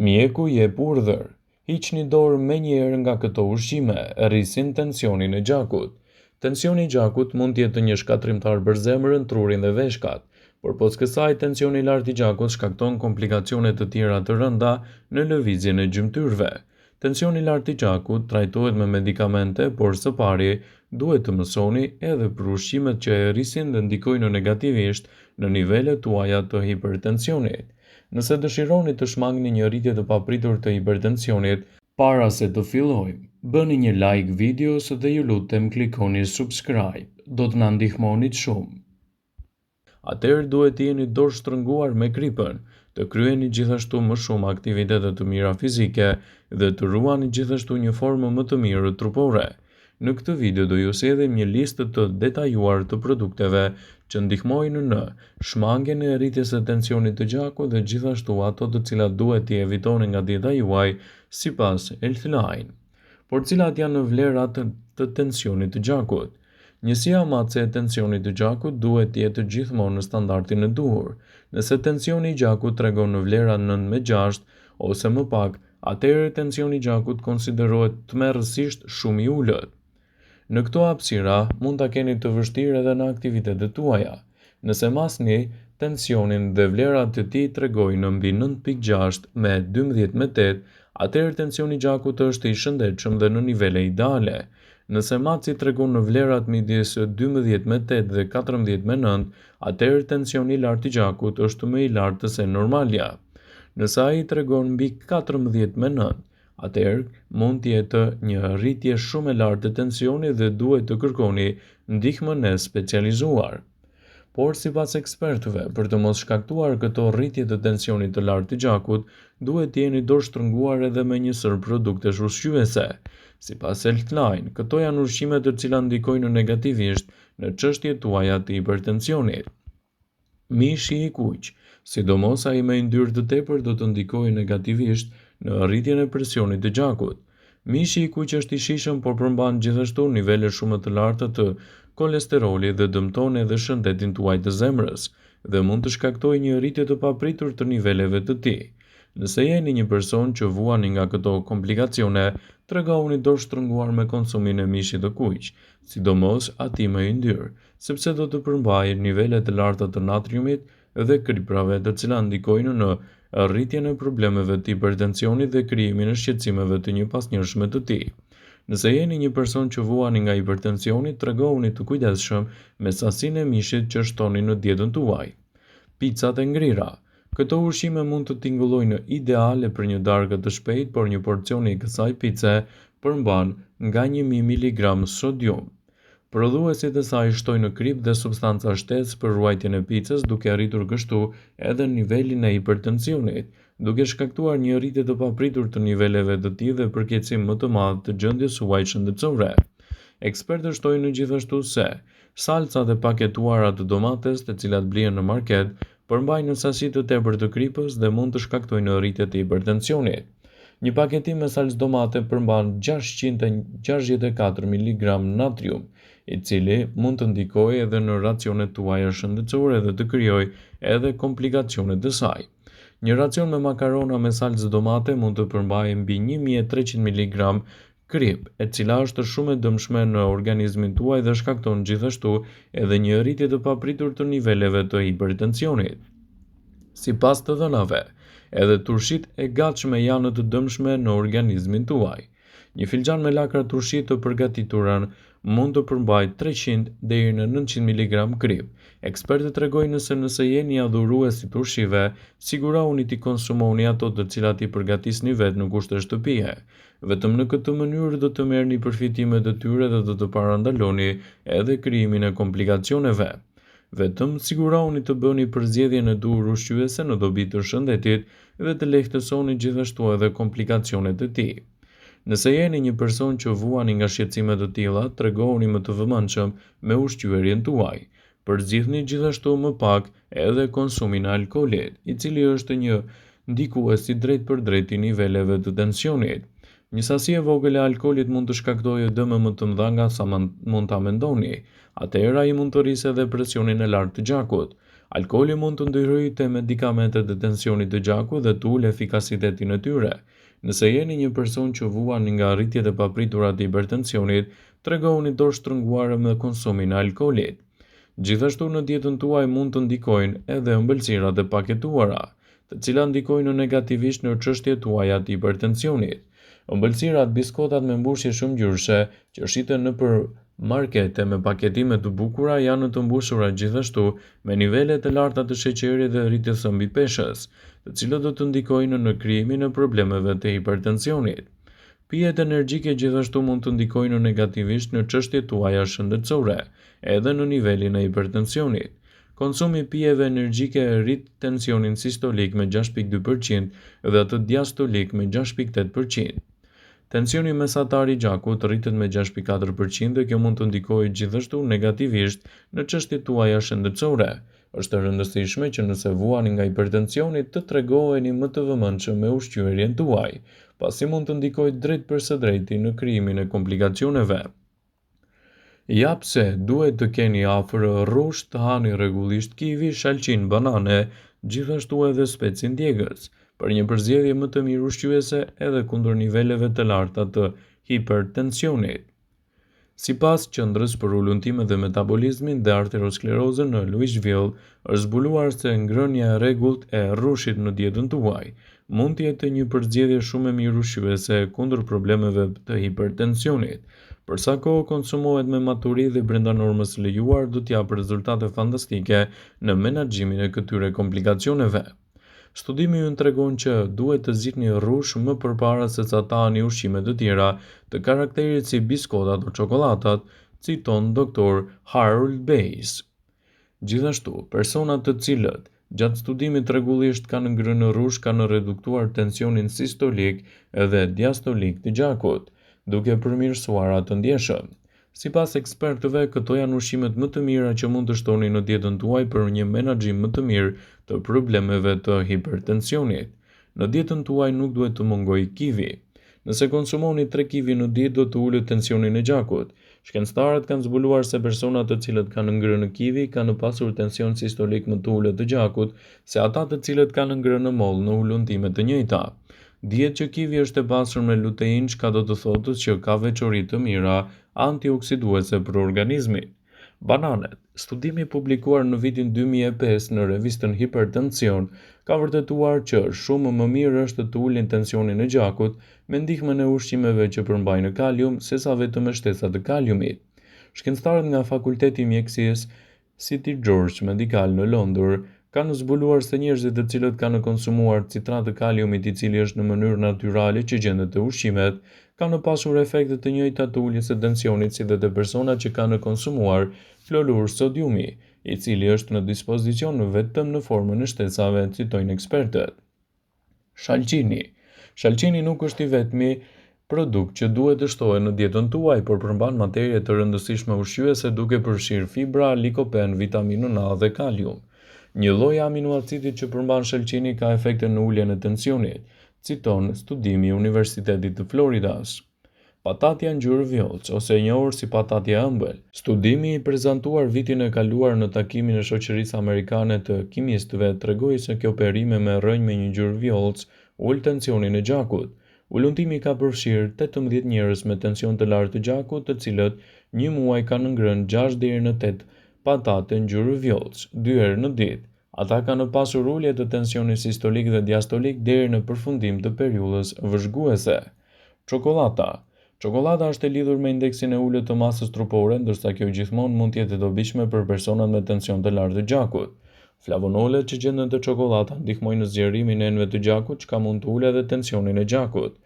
Mjeku jep urdhër. Hiqni dorë menjëherë nga këto ushqime, rrisin tensionin e gjakut. Tensioni i gjakut mund të jetë një shkatrimtar për zemrën, trurin dhe veshkat, por pas kësaj tensioni i lartë i gjakut shkakton komplikacione të tjera të rënda në lëvizjen e gjymtyrëve. Tensioni i lartë i gjakut trajtohet me medikamente, por së pari duhet të mësoni edhe për ushqimet që e rrisin dhe ndikojnë negativisht në nivelet tuaja të hipertensionit. Nëse dëshironi të shmangni një rritje të papritur të hipertensionit, para se të fillojmë, bëni një like videos dhe ju lutem klikoni subscribe, do të na ndihmonit shumë. Atëherë duhet të jeni dorë shtrënguar me kripën, të kryeni gjithashtu më shumë aktivitete të mira fizike dhe të ruani gjithashtu një formë më të mirë trupore. Në këtë video do ju sjellem një listë të detajuar të produkteve që ndihmojnë në shmangjen e rritjes së tensionit të gjakut dhe gjithashtu ato të cilat duhet t'i evitoni nga dieta juaj sipas Healthline. Por cilat janë vlerat të tensionit të gjakut? Njësia matëse e tensionit të gjakut duhet të jetë gjithmonë në standardin e duhur. Nëse tensioni i gjakut tregon në vlera 9/6 ose më pak, atëherë tensioni i gjakut konsiderohet tmerrësisht shumë i ulët. Në këto hapësira mund ta keni të vështirë edhe në aktivitetet tuaja. Nëse masni tensionin dhe vlerat të tij tregojnë mbi 9.6 me 12/8, atëherë tensioni i gjakut është i shëndetshëm dhe në nivele ideale. Nëse maci tregon në vlerat midis 12/8 dhe 14/9, atëherë tensioni i lartë i gjakut është më i lartë se normalja. Nëse ai tregon mbi 14/9, atëherë mund të jetë një rritje shumë e lartë të tensionit dhe duhet të kërkoni ndihmën e specializuar. Por sipas ekspertëve, për të mos shkaktuar këto rritje të tensionit të lartë të gjakut, duhet të jeni dorë shtrënguar edhe me një sër produktesh ushqyese. Sipas Healthline, këto janë ushqime të cilat ndikojnë negativisht në çështjet tuaja të hipertensionit. Mishi i kuq, sidomos ai me yndyrë të tepërt do të ndikojë negativisht në rritjen e presionit të gjakut. Mishi i kuq është i shijshëm por përmban gjithashtu nivele shumë të larta të kolesterolit dhe dëmton edhe shëndetin tuaj të zemrës dhe mund të shkaktojë një rritje të papritur të niveleve të tij. Nëse jeni një person që vuani nga këto komplikacione, tregoni dorë shtrënguar me konsumin e mishit të kuq, sidomos atij me yndyrë, sepse do të përmbajë nivele të larta të natriumit dhe kriprave të cilat ndikojnë në rritjen e problemeve të hipertensionit dhe krijimin e shqetësimeve të njëpasnjërshme të tij. Nëse jeni një person që vuani nga hipertensioni, tregoni të kujdesshëm me sasinë e mishit që shtoni në dietën tuaj. Picat e ngrira. Këto ushqime mund të tingëllojnë ideale për një darkë të shpejtë, por një porcion i kësaj pice përmban nga 1000 mg sodium. Prodhuesit e saj shtojnë në krip dhe substanca shtesë për ruajtjen e picës, duke arritur kështu edhe nivelin e hipertensionit, duke shkaktuar një rritje të papritur të niveleve të tij dhe përkeqësim më të madh të gjendjes suaj shëndetësore. Ekspertët shtojnë gjithashtu se salcat e paketuara të domates, të cilat blihen në market, përmbajnë sasi të tepërt të kripës dhe mund të shkaktojnë rritje të hipertensionit. Një paketim me salcë domate përmban 664 mg natrium, i cili mund të ndikojë edhe në racionet tuaja shëndetësore dhe të krijojë edhe komplikacione të saj. Një racion me makarona me salcë domate mund të përmbajë mbi 1300 mg krip, e cila është shumë e dëmshme në organizmin tuaj dhe shkakton gjithashtu edhe një rritje të papritur të niveleve të hipertensionit. Sipas të dhënave, edhe turshit e gatshme janë të dëmshme në organizmin tuaj. Një filxhan me lakra turshi të përgatitura mund të përmbajë 300 deri në 900 mg krip. Ekspertët tregojnë se nëse jeni adhurues i turshive, sigurohuni t'i konsumoni ato të cilat i përgatisni vetë në kushte shtëpie. Vetëm në këtë mënyrë do të merrni përfitimet e tyre dhe do të parandaloni edhe krijimin e komplikacioneve. Vetëm sigurohuni të bëni përzgjedhjen e duhur ushqyese në dobi të shëndetit dhe të lehtësoni gjithashtu edhe komplikacionet e tij. Nëse jeni një person që vuani nga shqetësime të tilla, tregoni më të vëmendshëm me ushqyerjen tuaj. Përzgjidhni gjithashtu më pak edhe konsumin e alkoolit, i cili është një ndikues i drejtpërdrejtë i niveleve të tensionit. Një sasi e vogël e alkoolit mund të shkaktojë dëme më të mëdha se sa mund ta mendoni. Atëherë ai mund të rrisë edhe presionin e lartë të gjakut. Alkooli mund të ndyrojë te medikamentet e tensionit të gjakut dhe të ulë efikasitetin e tyre. Nëse jeni një person që vuan nga rritjet e papritura të hipertensionit, tregoni dorë shtrënguare me konsumin e alkoolit. Gjithashtu në dietën tuaj mund të ndikojnë edhe ëmbëlsirat e paketuara, të cilat ndikojnë negativisht në çështjet tuaja të hipertensionit. Ëmbëlsirat, biskotat me mbushje shumëngjyrëshe që shiten nëpër markete me paketime të bukura janë të mbushura gjithashtu me nivele të larta të sheqerit dhe rritjes së mbipeshës, të cilët do të ndikojnë në krijimin e problemeve të hipertensionit. Pijet energjike gjithashtu mund të ndikojnë negativisht në çështjet tuaja shëndetësore, edhe në nivelin e hipertensionit. Konsumi pijeve energjike rrit tensionin sistolik me 6,2% dhe atë diastolik me 6,8%. Tensioni mesatar i gjakut rritet me 6,4% dhe kjo mund të ndikojë gjithashtu negativisht në çështjet tuaja shëndetësore. Është e rëndësishme që nëse vuani nga hipertensioni të tregoheni më të vëmendshëm me ushqyerjen tuaj, pasi mund të ndikojë drejt për së drejti në krijimin e komplikacioneve. Ja pse duhet të keni afër rrush të hani rregullisht kivi, shalqin, banane, gjithashtu edhe specin djegës, për një përzgjedhje më të mirë ushqyese edhe kundër niveleve të larta të hipertensionit. Sipas Qendrës për Ullëtimet dhe Metabolizmin dhe Arteriosklerozën në Louisville, është zbuluar se ngrënia e rregullt e rrushit në dietën tuaj mund të jetë një përzgjedhje shumë e mirë ushqyese kundër problemeve të hipertensionit. Për sa kohë konsumohet me maturi dhe brenda normës së lejuar, do të japë rezultate fantastike në menaxhimin e këtyre komplikacioneve. Studimi ju tregon që duhet të zgjidhni rrush më përpara se sa të hani ushqime të tjera të karakterit si biskotat o çokolladat, citon Dr. Harold Bays. Gjithashtu, personat të cilët gjatë studimit rregullisht kanë ngrënë rrush kanë reduktuar tensionin sistolik edhe diastolik të gjakut, duke përmirësuar atë ndjeshëm. Sipas ekspertëve, këto janë ushqimet më të mira që mund të shtoni në dietën tuaj për një menaxhim më të mirë të problemeve të hipertensionit. Në dietën tuaj nuk duhet të mungojë kivi. Nëse konsumoni 3 kivi në ditë do të ulët tensionin e gjakut. Shkencëtarët kanë zbuluar se personat të cilët kanë ngrënë kivi kanë pasur tension sistolik më të ulët të gjakut se ata të cilët kanë ngrënë moll në ullëtime të njëjta. Dihet që kivi është e pasur me lutein, çka do të thotë që ka veçori të mira antioksiduese për organizmin. Bananet. Studimi publikuar në vitin 2005 në revistën Hipertension ka vërtetuar që shumë më mirë është të ulin tensionin e gjakut me ndihmën e ushqimeve që përmbajnë kalium sesa vetëm me shtesa të kaliumit. Shkencëtarët nga Fakulteti i Mjekësisë City George Medical në Londër kanë zbuluar se njerëzit të cilët kanë konsumuar citrat të kaliumit i cili është në mënyrë natyrale që gjendet te ushqimet, kanë pasur efekte të njëjta të uljes së tensionit si dhe te personat që kanë konsumuar florur sodiumi, i cili është në dispozicion vetëm në formën e shtesave, citojnë ekspertët. Shalqini. Shalqini nuk është i vetmi produkt që duhet të shtohet në dietën tuaj, por përmban materie të rëndësishme ushqyese duke përfshirë fibra, likopen, vitaminën A dhe kalium. Një lloj aminoacidit që përmban shalqini ka efekte në uljen e tensionit, citon studimi i Universitetit të Floridas. Patatja ngjyrë vjollc ose e njohur si patatja e ëmbël. Studimi i prezantuar vitin e kaluar në takimin e Shoqërisë Amerikane të Kimistëve tregoi se kjo perime me rrënjë me një ngjyrë vjollc ul tensionin e gjakut. Ullëtimi ka përfshirë 18 njerëz me tension të lartë të gjakut, të cilët një muaj kanë ngrënë 6 deri në 8 patate ngjyrë vjollc 2 herë në ditë. Ata kanë pasur ulje të tensionit sistolik dhe diastolik deri në përfundim të periudhës vëzhguese. Çokolata. Çokolata është e lidhur me indeksin e ulët të masës trupore, ndërsa kjo gjithmonë mund të jetë e dobishme për personat me tension të lartë të gjakut. Flavonolet që gjenden te çokolata ndihmojnë në zgjerimin e enëve të gjakut, çka mund të ulë edhe tensionin e gjakut.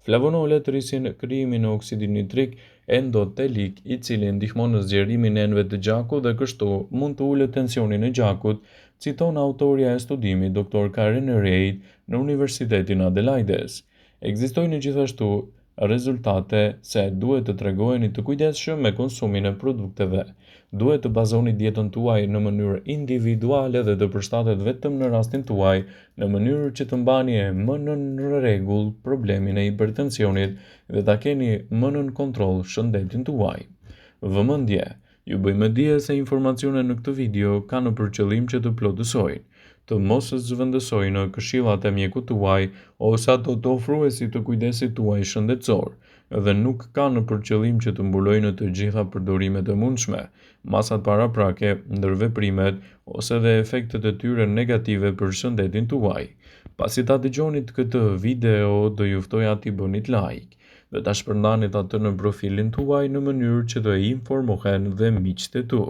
Flavonolet rrisin krijimin e oksidit nitrik endotelik, i cili ndihmon në zgjerimin e enëve të gjakut dhe kështu mund të ulë tensionin e gjakut, citon autorja e studimit Dr. Karen Reid në Universitetin Adelaides. Ekzistojnë gjithashtu rezultate se duhet të tregoheni të kujdesshëm me konsumin e produkteve. Duhet të bazoni dietën tuaj në mënyrë individuale dhe të përshtatet vetëm në rastin tuaj, në mënyrë që të mbani më në rregull problemin e hipertensionit dhe ta keni më nën kontroll shëndetin tuaj. Vëmendje. Ju bëjmë dije se informacionet në këtë video kanë për qëllim që të plotësojnë, të mos zëvendësojnë këshillat e mjekut tuaj ose ato të ofruesit të kujdesit tuaj shëndetësor, dhe nuk kanë për qëllim që të mbulojnë të gjitha përdorimet e mundshme, masat paraprake, ndërveprimet ose dhe efektet e tyre negative për shëndetin tuaj. Pasi ta dëgjonit këtë video, do ju ftoja t'i bënit like dhe ta shpërndanit atë në profilin tuaj në mënyrë që të informohen dhe miqtë e tu.